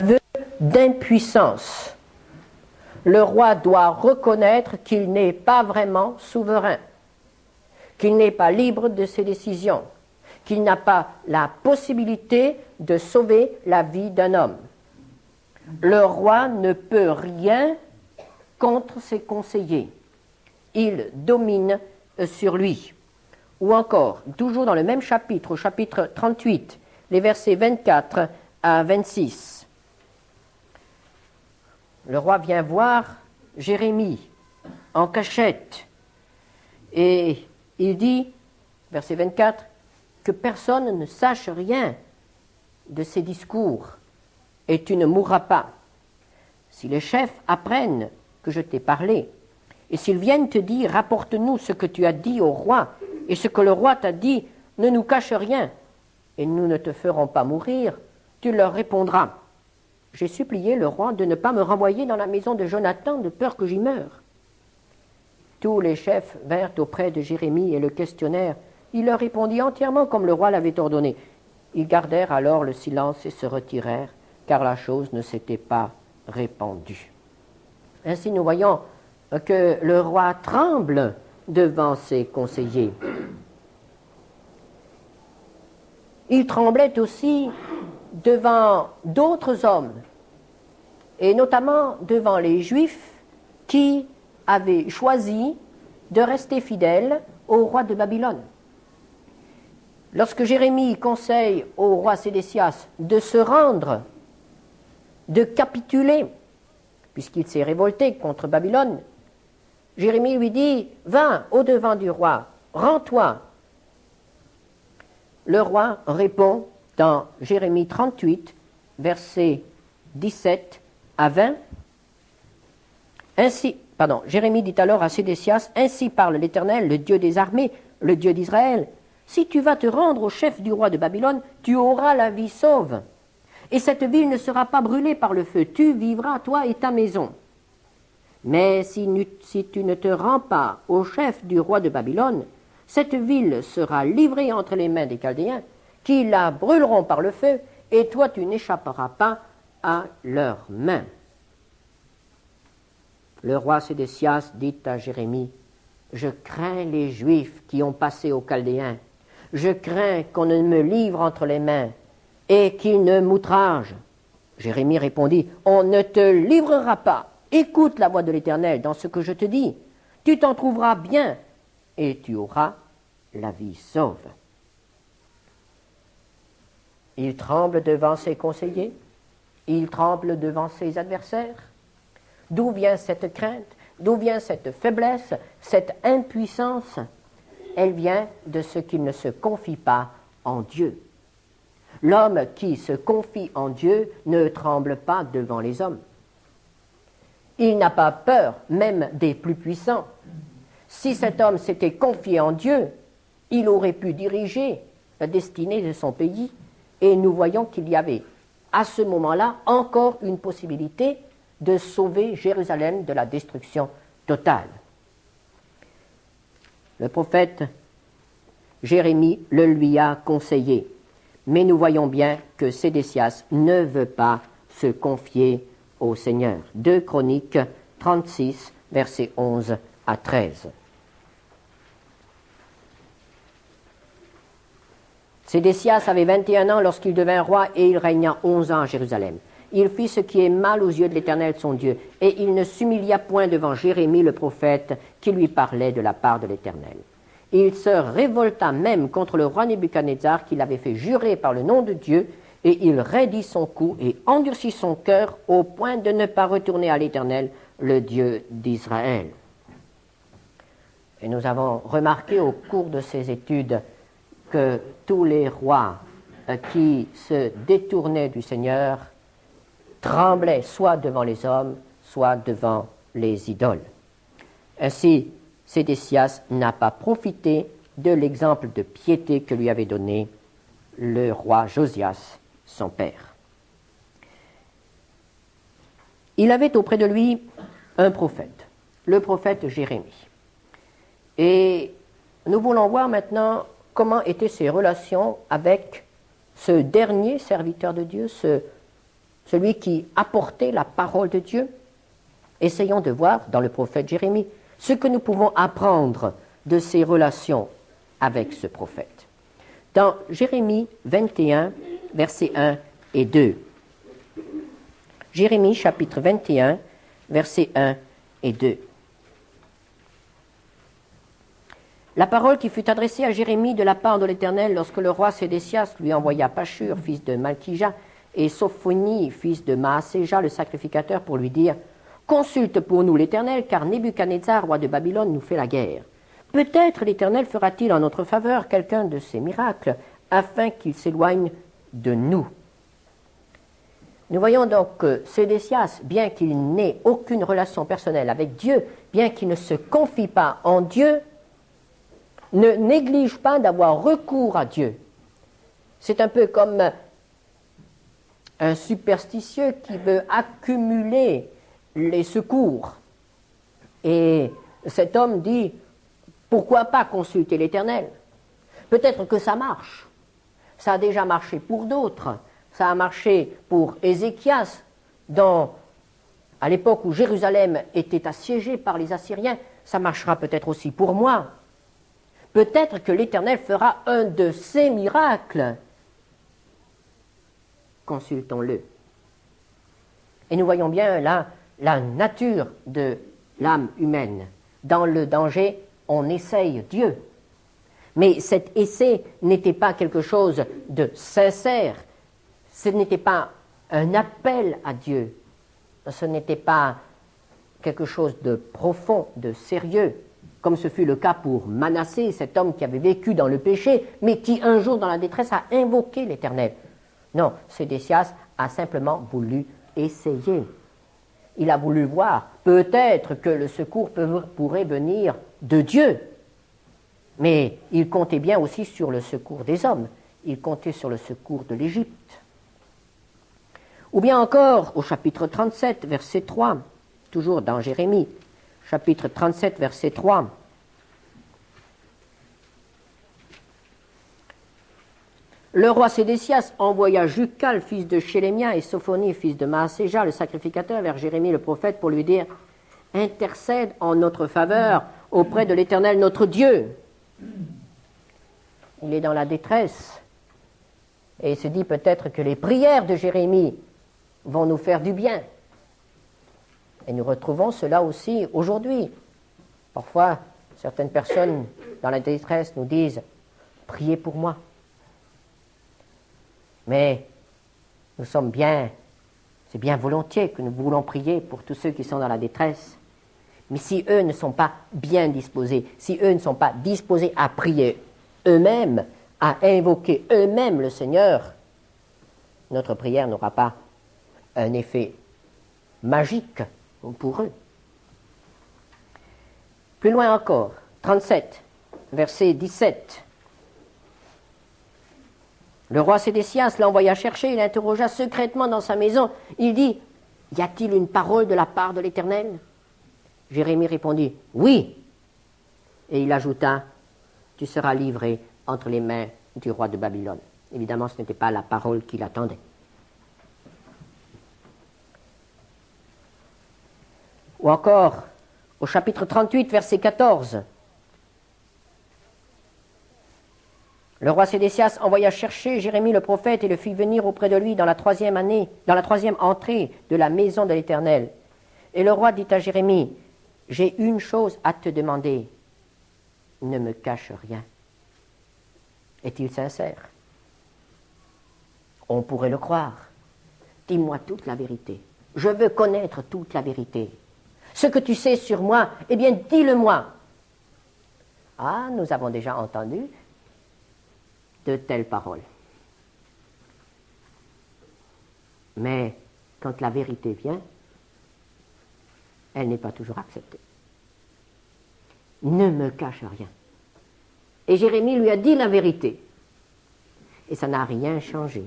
aveu d'impuissance. Le roi doit reconnaître qu'il n'est pas vraiment souverain, qu'il n'est pas libre de ses décisions, qu'il n'a pas la possibilité de sauver la vie d'un homme. Le roi ne peut rien contre ses conseillers. Il domine sur lui. Ou encore, toujours dans le même chapitre, au chapitre 38, les versets 24 à 26. Le roi vient voir Jérémie en cachette et il dit, verset 24, que personne ne sache rien de ces discours et tu ne mourras pas. Si les chefs apprennent que je t'ai parlé, et s'ils viennent te dire, rapporte-nous ce que tu as dit au roi, et ce que le roi t'a dit, ne nous cache rien, et nous ne te ferons pas mourir, tu leur répondras. J'ai supplié le roi de ne pas me renvoyer dans la maison de Jonathan, de peur que j'y meure. Tous les chefs vinrent auprès de Jérémie et le questionnèrent. Il leur répondit entièrement comme le roi l'avait ordonné. Ils gardèrent alors le silence et se retirèrent, car la chose ne s'était pas répandue. Ainsi nous voyons que le roi tremble devant ses conseillers. Il tremblait aussi devant d'autres hommes, et notamment devant les Juifs qui avaient choisi de rester fidèles au roi de Babylone. Lorsque Jérémie conseille au roi Sédécias de se rendre, de capituler, puisqu'il s'est révolté contre Babylone, Jérémie lui dit « Va au-devant du roi, rends-toi ». Le roi répond dans Jérémie 38, versets 17 à 20. Jérémie dit alors à Sédécias, « Ainsi parle l'Éternel, le Dieu des armées, le Dieu d'Israël. Si tu vas te rendre au chef du roi de Babylone, tu auras la vie sauve. Et cette ville ne sera pas brûlée par le feu. Tu vivras, toi et ta maison. Mais si tu ne te rends pas au chef du roi de Babylone, cette ville sera livrée entre les mains des Chaldéens, qui la brûleront par le feu, et toi tu n'échapperas pas à leurs mains. » Le roi Sédécias dit à Jérémie, « Je crains les Juifs qui ont passé aux Chaldéens. Je crains qu'on ne me livre entre les mains et qu'ils ne m'outragent. » Jérémie répondit, « On ne te livrera pas. Écoute la voix de l'Éternel dans ce que je te dis. Tu t'en trouveras bien et tu auras la vie sauve. » Il tremble devant ses conseillers, il tremble devant ses adversaires. D'où vient cette crainte? D'où vient cette faiblesse, cette impuissance? Elle vient de ce qu'il ne se confie pas en Dieu. L'homme qui se confie en Dieu ne tremble pas devant les hommes. Il n'a pas peur, même des plus puissants. Si cet homme s'était confié en Dieu, il aurait pu diriger la destinée de son pays. Et nous voyons qu'il y avait, à ce moment-là, encore une possibilité de sauver Jérusalem de la destruction totale. Le prophète Jérémie le lui a conseillé. Mais nous voyons bien que Sédécias ne veut pas se confier au Seigneur. 2 Chroniques 36, versets 11 à 13. Sédécias avait 21 ans lorsqu'il devint roi et il régna 11 ans à Jérusalem. Il fit ce qui est mal aux yeux de l'Éternel son Dieu, et il ne s'humilia point devant Jérémie le prophète qui lui parlait de la part de l'Éternel. Il se révolta même contre le roi Nebuchadnezzar qui l'avait fait jurer par le nom de Dieu, et il raidit son cou et endurcit son cœur au point de ne pas retourner à l'Éternel, le Dieu d'Israël. Et nous avons remarqué au cours de ces études que tous les rois qui se détournaient du Seigneur tremblaient soit devant les hommes, soit devant les idoles. Ainsi, Sédécias n'a pas profité de l'exemple de piété que lui avait donné le roi Josias, son père. Il avait auprès de lui un prophète, le prophète Jérémie. Et nous voulons voir maintenant comment étaient ses relations avec ce dernier serviteur de Dieu, ce celui qui apportait la parole de Dieu. Essayons de voir dans le prophète Jérémie ce que nous pouvons apprendre de ses relations avec ce prophète. Dans Jérémie 21, versets 1 et 2. Jérémie chapitre 21, versets 1 et 2. La parole qui fut adressée à Jérémie de la part de l'Éternel lorsque le roi Sédécias lui envoya Pashur, fils de Malkija, et Sophonie, fils de Maaséja, le sacrificateur, pour lui dire « Consulte pour nous l'Éternel, car Nebuchadnezzar, roi de Babylone, nous fait la guerre. Peut-être l'Éternel fera-t-il en notre faveur quelqu'un de ses miracles, afin qu'il s'éloigne de nous. » Nous voyons donc que Sédécias, bien qu'il n'ait aucune relation personnelle avec Dieu, bien qu'il ne se confie pas en Dieu, ne néglige pas d'avoir recours à Dieu. C'est un peu comme un superstitieux qui veut accumuler les secours. Et cet homme dit, pourquoi pas consulter l'Éternel? Peut-être que ça marche. Ça a déjà marché pour d'autres. Ça a marché pour Ézéchias, à l'époque où Jérusalem était assiégée par les Assyriens. Ça marchera peut-être aussi pour moi. Peut-être que l'Éternel fera un de ces miracles. Consultons-le. Et nous voyons bien là la nature de l'âme humaine. Dans le danger, on essaye Dieu. Mais cet essai n'était pas quelque chose de sincère. Ce n'était pas un appel à Dieu. Ce n'était pas quelque chose de profond, de sérieux, comme ce fut le cas pour Manassé, cet homme qui avait vécu dans le péché, mais qui un jour dans la détresse a invoqué l'Éternel. Non, Sédécias a simplement voulu essayer. Il a voulu voir, peut-être que le secours pourrait venir de Dieu. Mais il comptait bien aussi sur le secours des hommes. Il comptait sur le secours de l'Égypte. Ou bien encore, au chapitre 37, verset 3, toujours dans Jérémie, chapitre 37, verset 3. Le roi Sédécias envoya Jucal, fils de Chélémia, et Sophonie, fils de Maaséja, le sacrificateur, vers Jérémie le prophète pour lui dire « Intercède en notre faveur auprès de l'Éternel notre Dieu. » Il est dans la détresse et il se dit peut-être que les prières de Jérémie vont nous faire du bien. Et nous retrouvons cela aussi aujourd'hui. Parfois, certaines personnes dans la détresse nous disent « Priez pour moi ». Mais nous sommes bien, c'est bien volontiers que nous voulons prier pour tous ceux qui sont dans la détresse. Mais si eux ne sont pas bien disposés, si eux ne sont pas disposés à prier eux-mêmes, à invoquer eux-mêmes le Seigneur, notre prière n'aura pas un effet magique pour eux. Plus loin encore, 37, verset 17. Le roi Sédécias l'envoya chercher, il l'interrogea secrètement dans sa maison. Il dit, « Y a-t-il une parole de la part de l'Éternel » Jérémie répondit, « Oui. » Et il ajouta, « Tu seras livré entre les mains du roi de Babylone. » Évidemment, ce n'était pas la parole qu'il attendait. Ou encore, au chapitre 38, verset 14, le roi Sédécias envoya chercher Jérémie le prophète et le fit venir auprès de lui dans la troisième entrée de la maison de l'Éternel. Et le roi dit à Jérémie, « J'ai une chose à te demander, ne me cache rien. » Est-il sincère? On pourrait le croire. Dis-moi toute la vérité. Je veux connaître toute la vérité. Ce que tu sais sur moi, eh bien, dis-le-moi. Ah, nous avons déjà entendu de telles paroles. Mais quand la vérité vient, elle n'est pas toujours acceptée. Ne me cache rien. Et Jérémie lui a dit la vérité. Et ça n'a rien changé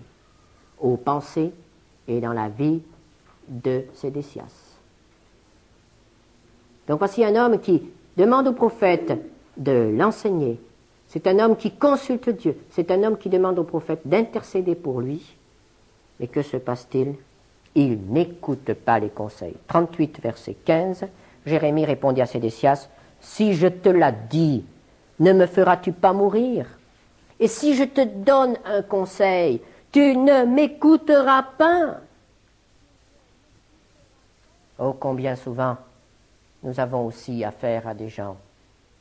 aux pensées et dans la vie de Sédécias. Donc voici un homme qui demande au prophète de l'enseigner. C'est un homme qui consulte Dieu. C'est un homme qui demande au prophète d'intercéder pour lui. Mais que se passe-t-il? ils n'écoutent pas les conseils. 38, verset 15, Jérémie répondit à Sédécias, « Si je te l'ai dit, ne me feras-tu pas mourir? Et si je te donne un conseil, tu ne m'écouteras pas. » Oh, combien souvent nous avons aussi affaire à des gens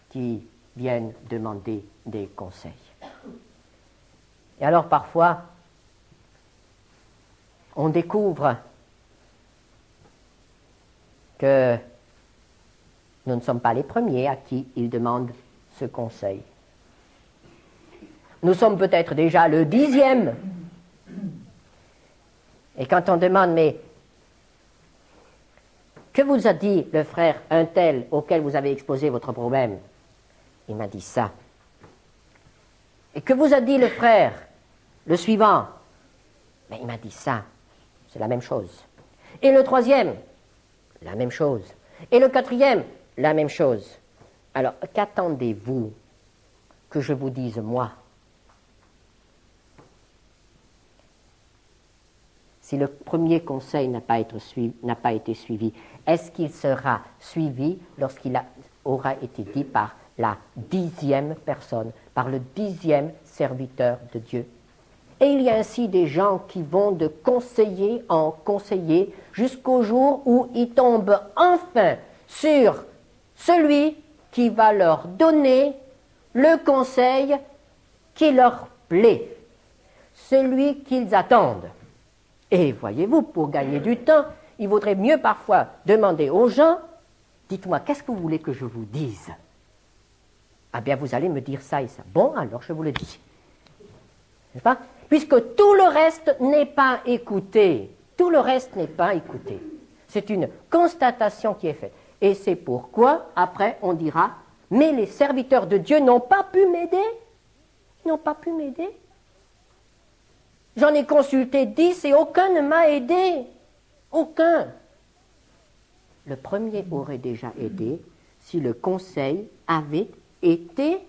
qui viennent demander des conseils. Et alors parfois, on découvre que nous ne sommes pas les premiers à qui ils demandent ce conseil. Nous sommes peut-être déjà le 10e. Et quand on demande, mais que vous a dit le frère un tel auquel vous avez exposé votre problème? Il m'a dit ça. Et que vous a dit le frère, le suivant? Mais il m'a dit ça. C'est la même chose. Et le 3e, la même chose. Et le 4e, la même chose. Alors, qu'attendez-vous que je vous dise moi? Si le premier conseil n'a pas été suivi, est-ce qu'il sera suivi lorsqu'il aura été dit par la 10e personne, par le 10e serviteur de Dieu? Et il y a ainsi des gens qui vont de conseiller en conseiller jusqu'au jour où ils tombent enfin sur celui qui va leur donner le conseil qui leur plaît, celui qu'ils attendent. Et voyez-vous, pour gagner du temps, il vaudrait mieux parfois demander aux gens, dites-moi, qu'est-ce que vous voulez que je vous dise? Ah bien, vous allez me dire ça et ça. Bon, alors je vous le dis. N'est-ce pas? Puisque tout le reste n'est pas écouté. Tout le reste n'est pas écouté. C'est une constatation qui est faite. Et c'est pourquoi, après, on dira, mais les serviteurs de Dieu n'ont pas pu m'aider. Ils n'ont pas pu m'aider. J'en ai consulté 10 et aucun ne m'a aidé. Aucun. Le premier aurait déjà aidé si le conseil avait été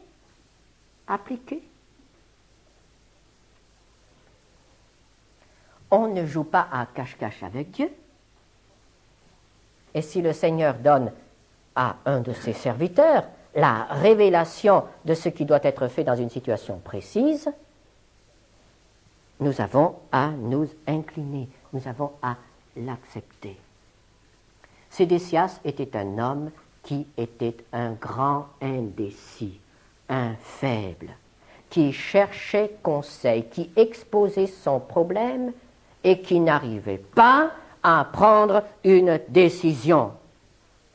appliqué. On ne joue pas à cache-cache avec Dieu. Et si le Seigneur donne à un de ses serviteurs la révélation de ce qui doit être fait dans une situation précise, nous avons à nous incliner, nous avons à l'accepter. Sédécias était un homme qui était un grand indécis, un faible, qui cherchait conseil, qui exposait son problème et qui n'arrivait pas à prendre une décision.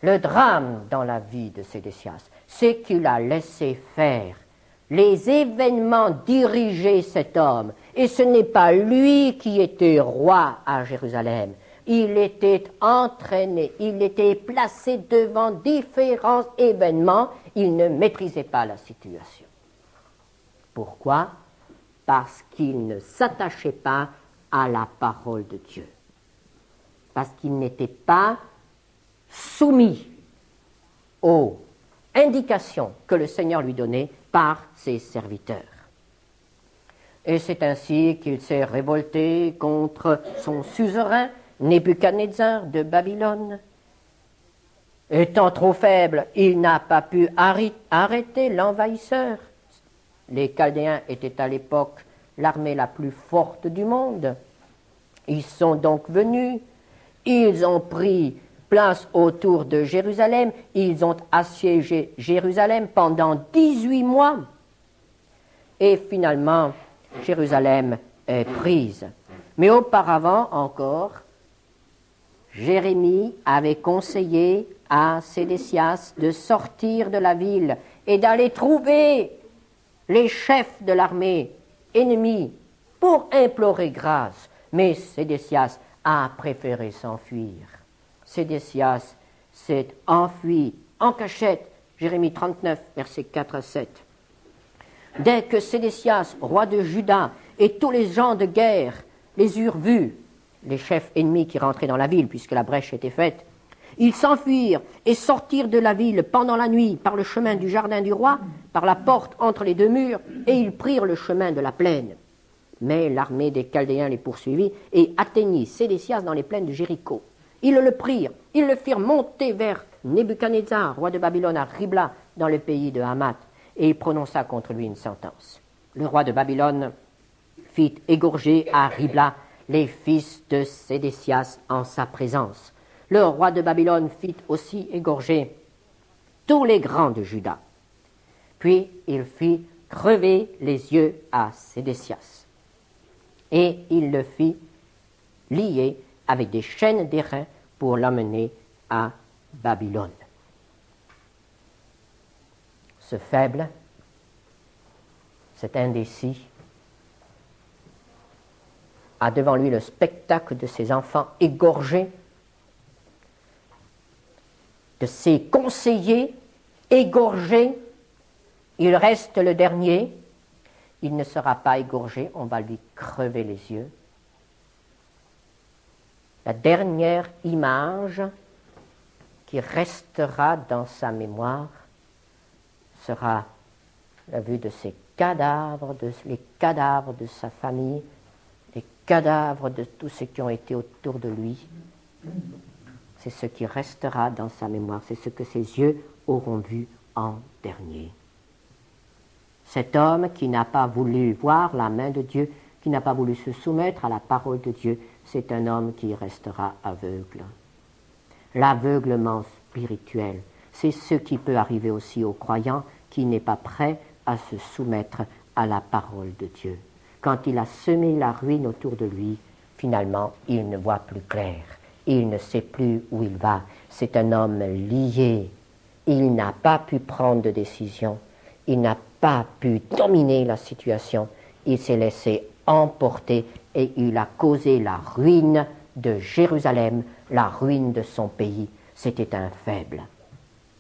Le drame dans la vie de Sédécias, c'est qu'il a laissé faire. Les événements dirigeaient cet homme, et ce n'est pas lui qui était roi à Jérusalem. Il était entraîné, il était placé devant différents événements, il ne maîtrisait pas la situation. Pourquoi? Parce qu'il ne s'attachait pas à la parole de Dieu. Parce qu'il n'était pas soumis aux indications que le Seigneur lui donnait par ses serviteurs. Et c'est ainsi qu'il s'est révolté contre son suzerain, Nebuchadnezzar de Babylone. Étant trop faible, il n'a pas pu arrêter l'envahisseur. Les Chaldéens étaient à l'époque l'armée la plus forte du monde. Ils sont donc venus, ils ont pris place autour de Jérusalem, ils ont assiégé Jérusalem pendant 18 mois. Et finalement, Jérusalem est prise. Mais auparavant encore, Jérémie avait conseillé à Sédécias de sortir de la ville et d'aller trouver les chefs de l'armée ennemie pour implorer grâce. Mais Sédécias a préféré s'enfuir. Sédécias s'est enfui en cachette. Jérémie 39, versets 4 à 7. Dès que Sédécias, roi de Juda, et tous les gens de guerre les eurent vus, les chefs ennemis qui rentraient dans la ville, puisque la brèche était faite, ils s'enfuirent et sortirent de la ville pendant la nuit par le chemin du jardin du roi, par la porte entre les deux murs, et ils prirent le chemin de la plaine. Mais l'armée des Chaldéens les poursuivit et atteignit Sédécias dans les plaines de Jéricho. Ils le prirent, ils le firent monter vers Nebuchadnezzar, roi de Babylone, à Ribla, dans le pays de Hamath, et il prononça contre lui une sentence. Le roi de Babylone fit égorger à Ribla les fils de Sédécias en sa présence. Le roi de Babylone fit aussi égorger tous les grands de Juda. Puis il fit crever les yeux à Sédécias. Et il le fit lier avec des chaînes d'airain pour l'emmener à Babylone. Ce faible, cet indécis, a devant lui le spectacle de ses enfants égorgés, de ses conseillers égorgés. Il reste le dernier. Il ne sera pas égorgé, on va lui crever les yeux. La dernière image qui restera dans sa mémoire sera la vue de ses cadavres, les cadavres de sa famille, les cadavres de tous ceux qui ont été autour de lui. C'est ce qui restera dans sa mémoire, c'est ce que ses yeux auront vu en dernier. Cet homme qui n'a pas voulu voir la main de Dieu, qui n'a pas voulu se soumettre à la parole de Dieu, c'est un homme qui restera aveugle. L'aveuglement spirituel, c'est ce qui peut arriver aussi au croyant qui n'est pas prêt à se soumettre à la parole de Dieu. Quand il a semé la ruine autour de lui, finalement, il ne voit plus clair. Il ne sait plus où il va. C'est un homme lié. Il n'a pas pu prendre de décision. Il n'a pas pu dominer la situation. Il s'est laissé emporter et il a causé la ruine de Jérusalem, la ruine de son pays. C'était un faible.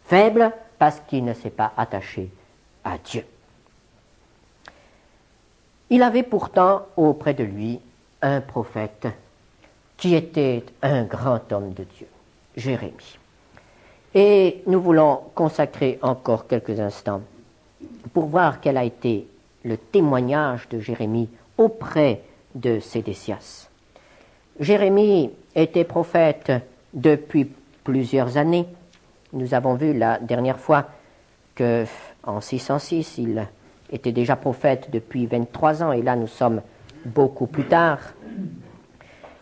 Faible parce qu'il ne s'est pas attaché à Dieu. Il avait pourtant auprès de lui un prophète qui était un grand homme de Dieu, Jérémie. Et nous voulons consacrer encore quelques instants pour voir quel a été le témoignage de Jérémie auprès de Sédécias. Jérémie était prophète depuis plusieurs années. Nous avons vu la dernière fois qu'en 606, il était déjà prophète depuis 23 ans, et là nous sommes beaucoup plus tard.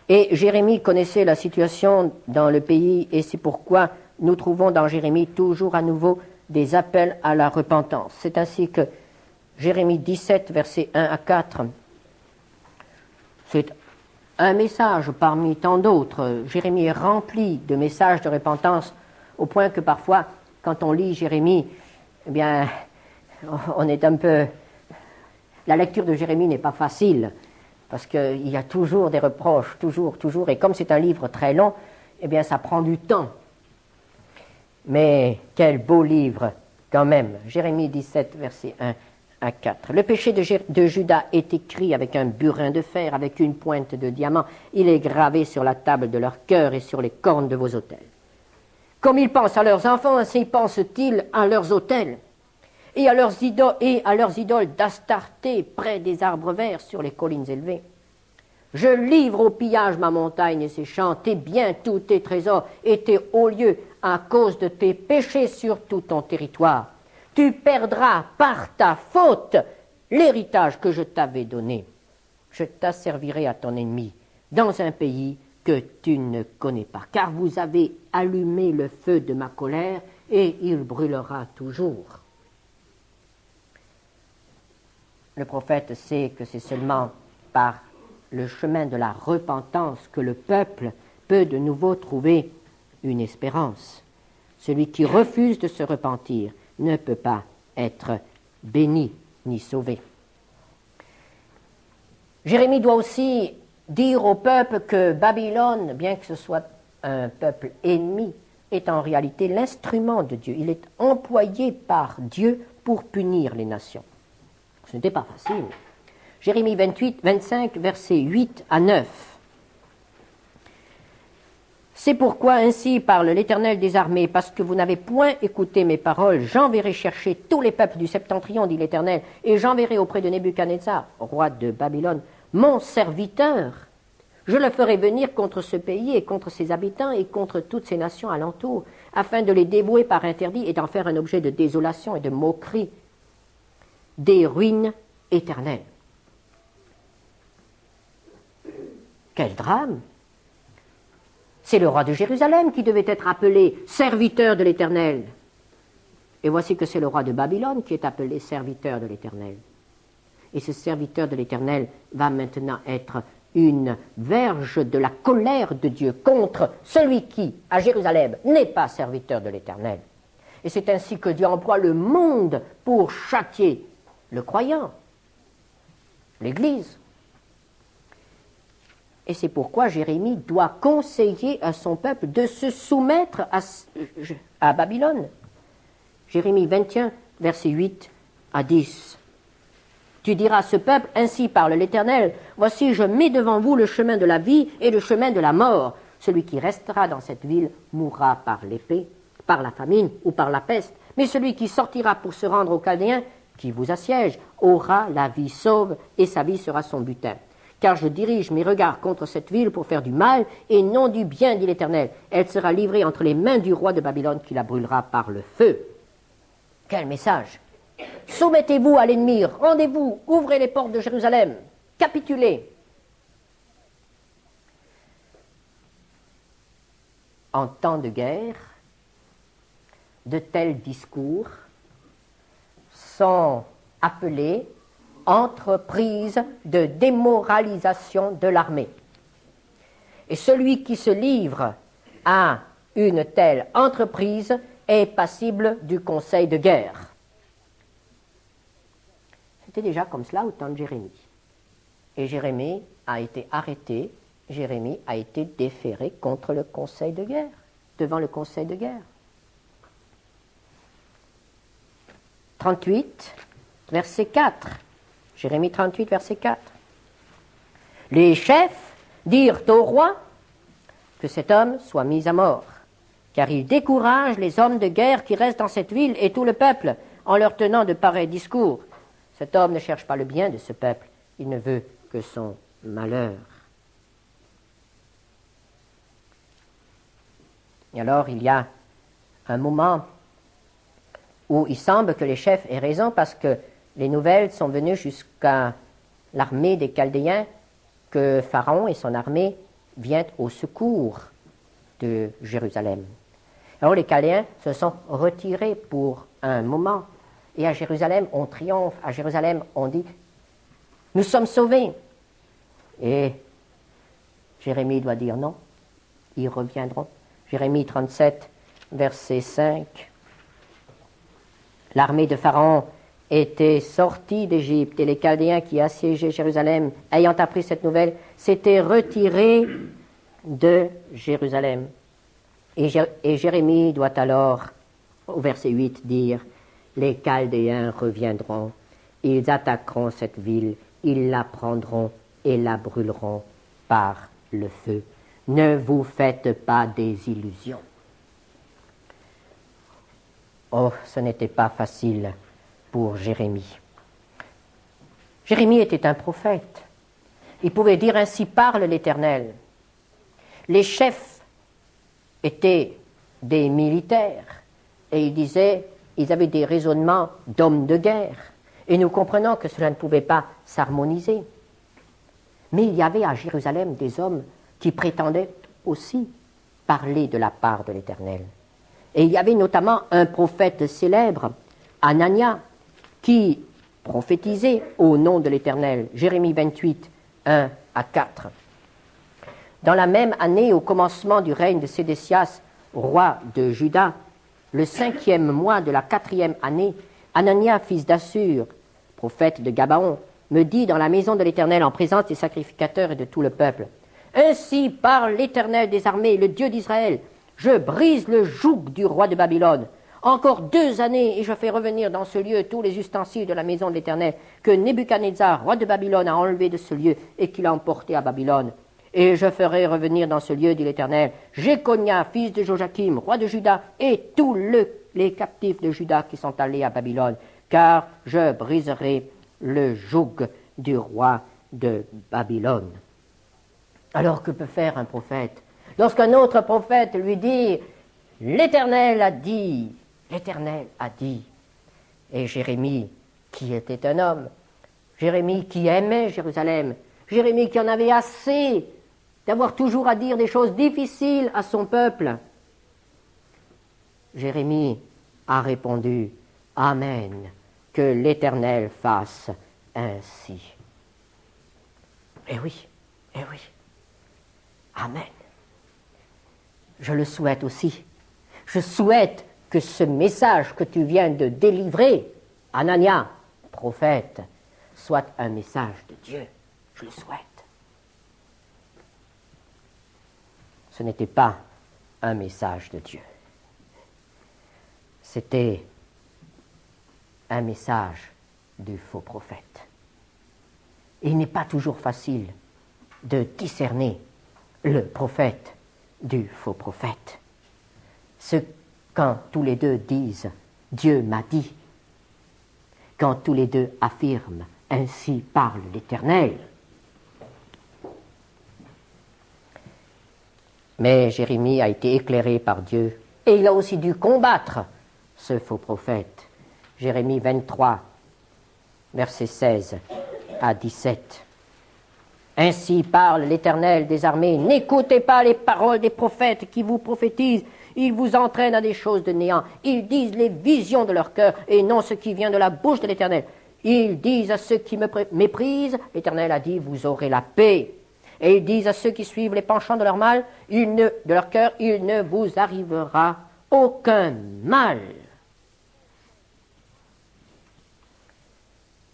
Et Jérémie connaissait la situation dans le pays, et c'est pourquoi nous trouvons dans Jérémie toujours à nouveau des appels à la repentance. C'est ainsi que Jérémie 17, versets 1 à 4, c'est un message parmi tant d'autres. Jérémie est rempli de messages de repentance, au point que parfois, quand on lit Jérémie, eh bien, on est un peu... La lecture de Jérémie n'est pas facile, parce qu'il y a toujours des reproches, toujours, et comme c'est un livre très long, eh bien, ça prend du temps. Mais quel beau livre, quand même. Jérémie 17, versets 1 à 4. Le péché de Juda est écrit avec un burin de fer, avec une pointe de diamant. Il est gravé sur la table de leur cœur et sur les cornes de vos autels. Comme ils pensent à leurs enfants, ainsi pensent-ils à leurs autels, et à leurs idoles d'Astarté près des arbres verts sur les collines élevées. Je livre au pillage ma montagne et ses champs, tes biens, tous tes trésors et tes hauts lieux, à cause de tes péchés sur tout ton territoire. Tu perdras par ta faute l'héritage que je t'avais donné. Je t'asservirai à ton ennemi dans un pays que tu ne connais pas, car vous avez allumé le feu de ma colère et il brûlera toujours. Le prophète sait que c'est seulement par le chemin de la repentance que le peuple peut de nouveau trouver une espérance. Celui qui refuse de se repentir ne peut pas être béni ni sauvé. Jérémie doit aussi dire au peuple que Babylone, bien que ce soit un peuple ennemi, est en réalité l'instrument de Dieu. Il est employé par Dieu pour punir les nations. Ce n'était pas facile. Jérémie 25, versets 8 à 9. C'est pourquoi ainsi parle l'Éternel des armées, parce que vous n'avez point écouté mes paroles, j'enverrai chercher tous les peuples du septentrion, dit l'Éternel, et j'enverrai auprès de Nebuchadnezzar, roi de Babylone, mon serviteur, je le ferai venir contre ce pays et contre ses habitants et contre toutes ces nations alentour, afin de les débouer par interdit et d'en faire un objet de désolation et de moquerie, des ruines éternelles. Quel drame! C'est le roi de Jérusalem qui devait être appelé serviteur de l'Éternel. Et voici que c'est le roi de Babylone qui est appelé serviteur de l'Éternel. Et ce serviteur de l'Éternel va maintenant être une verge de la colère de Dieu contre celui qui, à Jérusalem, n'est pas serviteur de l'Éternel. Et c'est ainsi que Dieu emploie le monde pour châtier le croyant, l'Église. Et c'est pourquoi Jérémie doit conseiller à son peuple de se soumettre à Babylone. Jérémie 21, versets 8 à 10. Tu diras à ce peuple, ainsi parle l'Éternel, voici je mets devant vous le chemin de la vie et le chemin de la mort. Celui qui restera dans cette ville mourra par l'épée, par la famine ou par la peste. Mais celui qui sortira pour se rendre aux Chaldéens, qui vous assiègent, aura la vie sauve et sa vie sera son butin. Car je dirige mes regards contre cette ville pour faire du mal et non du bien, dit l'Éternel. Elle sera livrée entre les mains du roi de Babylone qui la brûlera par le feu. Quel message! Soumettez-vous à l'ennemi, rendez-vous, ouvrez les portes de Jérusalem, capitulez. En temps de guerre, de tels discours sont appelés entreprise de démoralisation de l'armée. Et celui qui se livre à une telle entreprise est passible du conseil de guerre. C'était déjà comme cela au temps de Jérémie. Et Jérémie a été arrêté, Jérémie a été déféré contre le conseil de guerre, devant le conseil de guerre. 38, verset 4. Jérémie 38, verset 4. Les chefs dirent au roi que cet homme soit mis à mort, car il décourage les hommes de guerre qui restent dans cette ville et tout le peuple en leur tenant de pareils discours. Cet homme ne cherche pas le bien de ce peuple, il ne veut que son malheur. Et alors il y a un moment où il semble que les chefs aient raison parce que les nouvelles sont venues jusqu'à l'armée des Chaldéens que Pharaon et son armée viennent au secours de Jérusalem. Alors les Chaldéens se sont retirés pour un moment. Et à Jérusalem, on triomphe. À Jérusalem, on dit « Nous sommes sauvés ». Et Jérémie doit dire non, ils reviendront. Jérémie 37, verset 5. L'armée de Pharaon était sortie d'Égypte et les Chaldéens qui assiégeaient Jérusalem, ayant appris cette nouvelle, s'étaient retirés de Jérusalem. Et Jérémie doit alors, au verset 8, dire « Les Chaldéens reviendront, ils attaqueront cette ville, ils la prendront et la brûleront par le feu. Ne vous faites pas des illusions. » Oh, ce n'était pas facile pour Jérémie. Jérémie était un prophète. Il pouvait dire ainsi parle l'Éternel. Les chefs étaient des militaires et ils avaient des raisonnements d'hommes de guerre. Et nous comprenons que cela ne pouvait pas s'harmoniser. Mais il y avait à Jérusalem des hommes qui prétendaient aussi parler de la part de l'Éternel. Et il y avait notamment un prophète célèbre, Anania, qui prophétisait au nom de l'Éternel. Jérémie 28, 1 à 4. Dans la même année, au commencement du règne de Sédécias, roi de Juda, le 5e mois de la 4e année, Anania, fils d'Assur, prophète de Gabaon, me dit dans la maison de l'Éternel en présence des sacrificateurs et de tout le peuple, « Ainsi parle l'Éternel des armées, le Dieu d'Israël, je brise le joug du roi de Babylone. Encore 2 années et je fais revenir dans ce lieu tous les ustensiles de la maison de l'Éternel que Nebuchadnezzar, roi de Babylone, a enlevés de ce lieu et qu'il a emporté à Babylone. Et je ferai revenir dans ce lieu, dit l'Éternel, Jéconia, fils de Joachim, roi de Juda, et tous les captifs de Juda qui sont allés à Babylone, car je briserai le joug du roi de Babylone. Alors que peut faire un prophète? Lorsqu'un autre prophète lui dit « L'Éternel a dit, l'Éternel a dit ». Et Jérémie, qui était un homme, Jérémie qui aimait Jérusalem, Jérémie qui en avait assez d'avoir toujours à dire des choses difficiles à son peuple, Jérémie a répondu « Amen, que l'Éternel fasse ainsi ». Eh oui, eh oui. Amen. Je le souhaite aussi. Je souhaite que ce message que tu viens de délivrer, Anania, prophète, soit un message de Dieu. Je le souhaite. Ce n'était pas un message de Dieu. C'était un message du faux prophète. Et il n'est pas toujours facile de discerner le prophète du faux prophète. Quand tous les deux disent « Dieu m'a dit », quand tous les deux affirment « Ainsi parle l'Éternel ». Mais Jérémie a été éclairé par Dieu et il a aussi dû combattre ce faux prophète. Jérémie 23, versets 16 à 17. Ainsi parle l'Éternel des armées, n'écoutez pas les paroles des prophètes qui vous prophétisent, ils vous entraînent à des choses de néant, ils disent les visions de leur cœur et non ce qui vient de la bouche de l'Éternel. Ils disent à ceux qui me méprisent, l'Éternel a dit, vous aurez la paix. Et ils disent à ceux qui suivent les penchants de leur mal, de leur cœur, il ne vous arrivera aucun mal.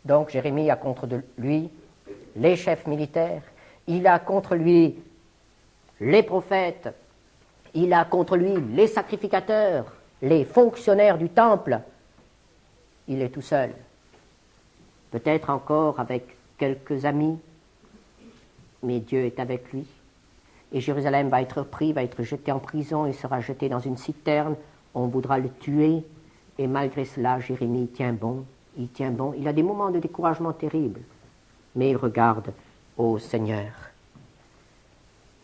Donc Jérémie a contre lui les chefs militaires, il a contre lui les prophètes, il a contre lui les sacrificateurs, les fonctionnaires du temple. Il est tout seul. Peut-être encore avec quelques amis, mais Dieu est avec lui. Et Jérusalem va être pris, va être jeté en prison, il sera jeté dans une citerne, on voudra le tuer. Et malgré cela, Jérémie tient bon, il tient bon. Il a des moments de découragement terribles, mais il regarde au Seigneur.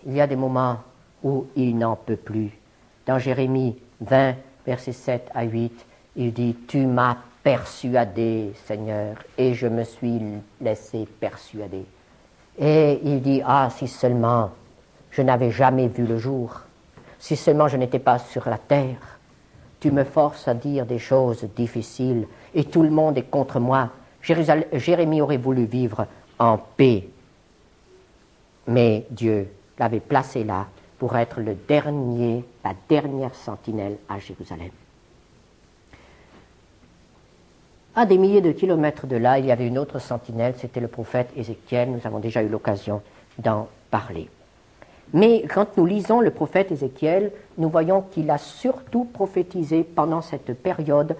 Il y a des moments où il n'en peut plus. Dans Jérémie 20, versets 7 à 8, il dit « Tu m'as persuadé, Seigneur, et je me suis laissé persuader. » Et il dit « Ah, si seulement je n'avais jamais vu le jour, si seulement je n'étais pas sur la terre, tu me forces à dire des choses difficiles, et tout le monde est contre moi. » Jérémie aurait voulu vivre en paix, mais Dieu l'avait placé là pour être la dernière sentinelle à Jérusalem. À des milliers de kilomètres de là, il y avait une autre sentinelle, c'était le prophète Ézéchiel. Nous avons déjà eu l'occasion d'en parler. Mais quand nous lisons le prophète Ézéchiel, nous voyons qu'il a surtout prophétisé pendant cette période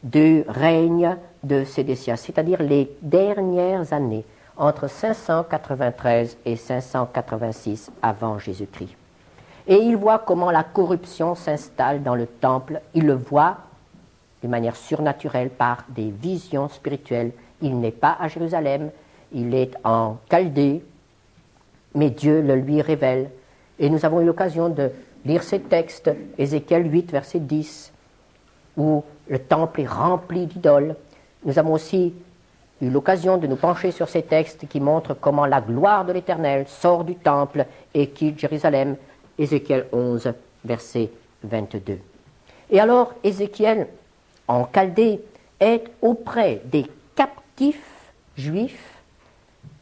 du règne de Sédécias, c'est-à-dire les dernières années, entre 593 et 586 avant Jésus-Christ. Et il voit comment la corruption s'installe dans le temple, il le voit de manière surnaturelle par des visions spirituelles. Il n'est pas à Jérusalem, il est en Chaldée, mais Dieu le lui révèle. Et nous avons eu l'occasion de lire ces textes, Ézéchiel 8, verset 10, où le temple est rempli d'idoles. Nous avons aussi eu l'occasion de nous pencher sur ces textes qui montrent comment la gloire de l'Éternel sort du temple et quitte Jérusalem, Ézéchiel 11, verset 22. Et alors, Ézéchiel, en Chaldée, est auprès des captifs juifs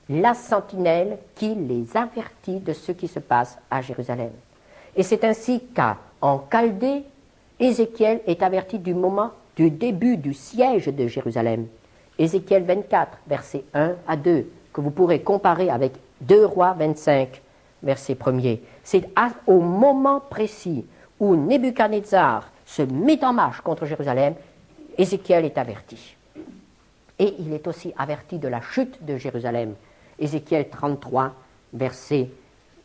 la sentinelle qui les avertit de ce qui se passe à Jérusalem. Et c'est ainsi qu'en Chaldée, Ézéchiel est averti du moment du début du siège de Jérusalem. Ézéchiel 24, versets 1 à 2, que vous pourrez comparer avec 2 Rois 25, verset 1er. C'est au moment précis où Nebuchadnezzar se met en marche contre Jérusalem, Ézéchiel est averti. Et il est aussi averti de la chute de Jérusalem. Ézéchiel 33, verset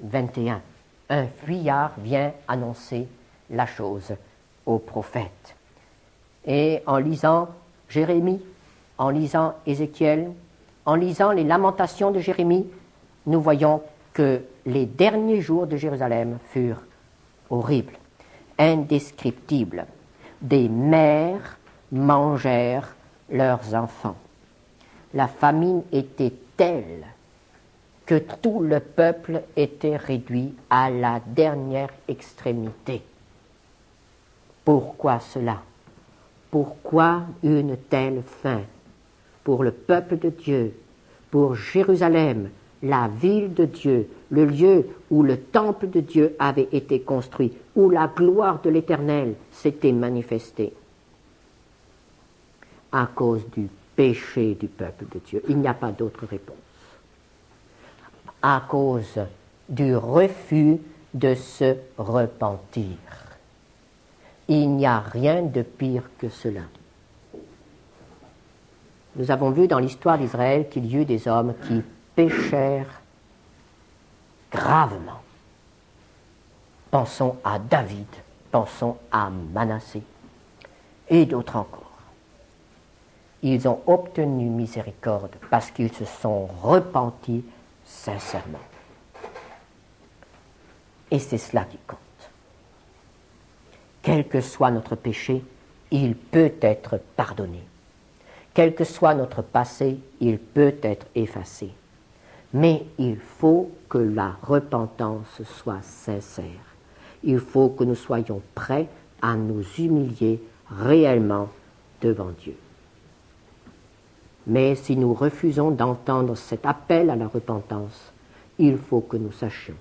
21. Un fuyard vient annoncer la chose au prophète. Et en lisant Jérémie, en lisant Ézéchiel, en lisant les lamentations de Jérémie, nous voyons que les derniers jours de Jérusalem furent horribles, indescriptibles. Des mères mangèrent leurs enfants. La famine était telle que tout le peuple était réduit à la dernière extrémité. Pourquoi cela? Pourquoi une telle faim? Pour le peuple de Dieu, pour Jérusalem, la ville de Dieu, le lieu où le temple de Dieu avait été construit, où la gloire de l'Éternel s'était manifestée. À cause du péché du peuple de Dieu. Il n'y a pas d'autre réponse. À cause du refus de se repentir. Il n'y a rien de pire que cela. Nous avons vu dans l'histoire d'Israël qu'il y eut des hommes qui péchèrent gravement. Pensons à David, pensons à Manassé et d'autres encore. Ils ont obtenu miséricorde parce qu'ils se sont repentis sincèrement. Et c'est cela qui compte. Quel que soit notre péché, il peut être pardonné. Quel que soit notre passé, il peut être effacé. Mais il faut que la repentance soit sincère. Il faut que nous soyons prêts à nous humilier réellement devant Dieu. Mais si nous refusons d'entendre cet appel à la repentance, il faut que nous sachions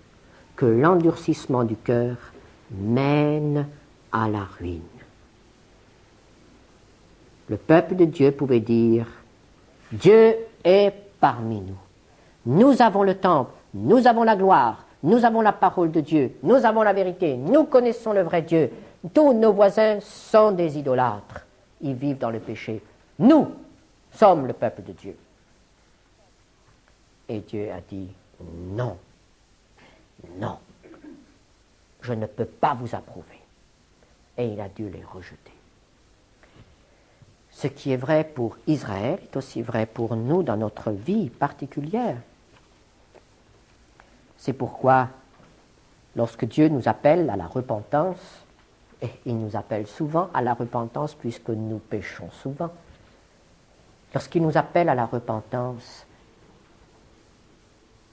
que l'endurcissement du cœur mène à la ruine. Le peuple de Dieu pouvait dire « Dieu est parmi nous. Nous avons le temple, nous avons la gloire, nous avons la parole de Dieu, nous avons la vérité, nous connaissons le vrai Dieu. Tous nos voisins sont des idolâtres. Ils vivent dans le péché. Nous sommes le peuple de Dieu. » Et Dieu a dit « Non, non, je ne peux pas vous approuver. » Et il a dû les rejeter. Ce qui est vrai pour Israël est aussi vrai pour nous dans notre vie particulière. C'est pourquoi, lorsque Dieu nous appelle à la repentance, et il nous appelle souvent à la repentance puisque nous péchons souvent, lorsqu'il nous appelle à la repentance,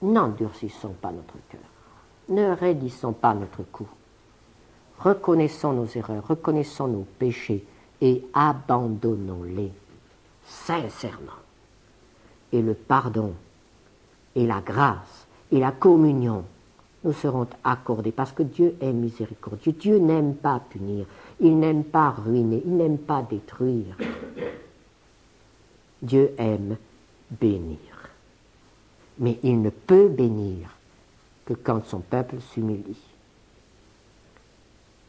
n'endurcissons pas notre cœur, ne raidissons pas notre cou, reconnaissons nos erreurs, reconnaissons nos péchés et abandonnons-les sincèrement. Et le pardon et la grâce et la communion nous seront accordés parce que Dieu est miséricordieux. Dieu n'aime pas punir, il n'aime pas ruiner, il n'aime pas détruire. Dieu aime bénir. Mais il ne peut bénir que quand son peuple s'humilie.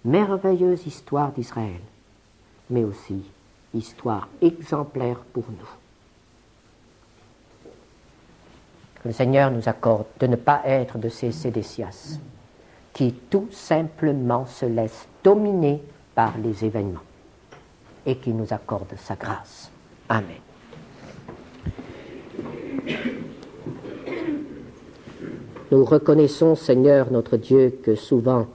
Merveilleuse histoire d'Israël, mais aussi histoire exemplaire pour nous. Que le Seigneur nous accorde de ne pas être de ces sédécias qui tout simplement se laissent dominer par les événements et qui nous accorde sa grâce. Amen. Nous reconnaissons, Seigneur notre Dieu, que souvent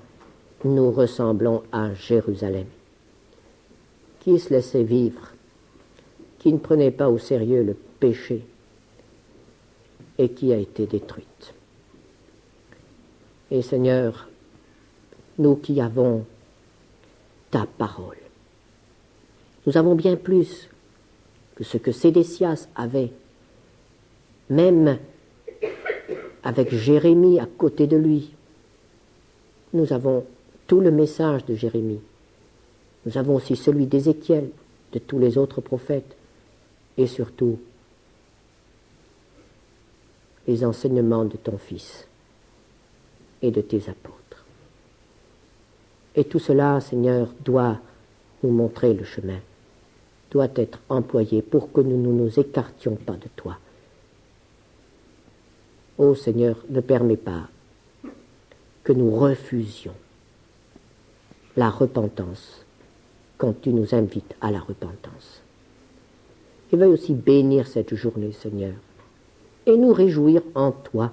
nous ressemblons à Jérusalem, qui se laissait vivre, qui ne prenait pas au sérieux le péché et qui a été détruite. Et Seigneur, nous qui avons ta parole, nous avons bien plus que ce que Sédécias avait, même avec Jérémie à côté de lui. Nous avons tout le message de Jérémie. Nous avons aussi celui d'Ézéchiel, de tous les autres prophètes, et surtout les enseignements de ton Fils et de tes apôtres. Et tout cela, Seigneur, doit nous montrer le chemin, doit être employé pour que nous ne nous écartions pas de toi. Ô Seigneur, ne permets pas que nous refusions la repentance quand tu nous invites à la repentance. Et veuille aussi bénir cette journée, Seigneur, et nous réjouir en toi.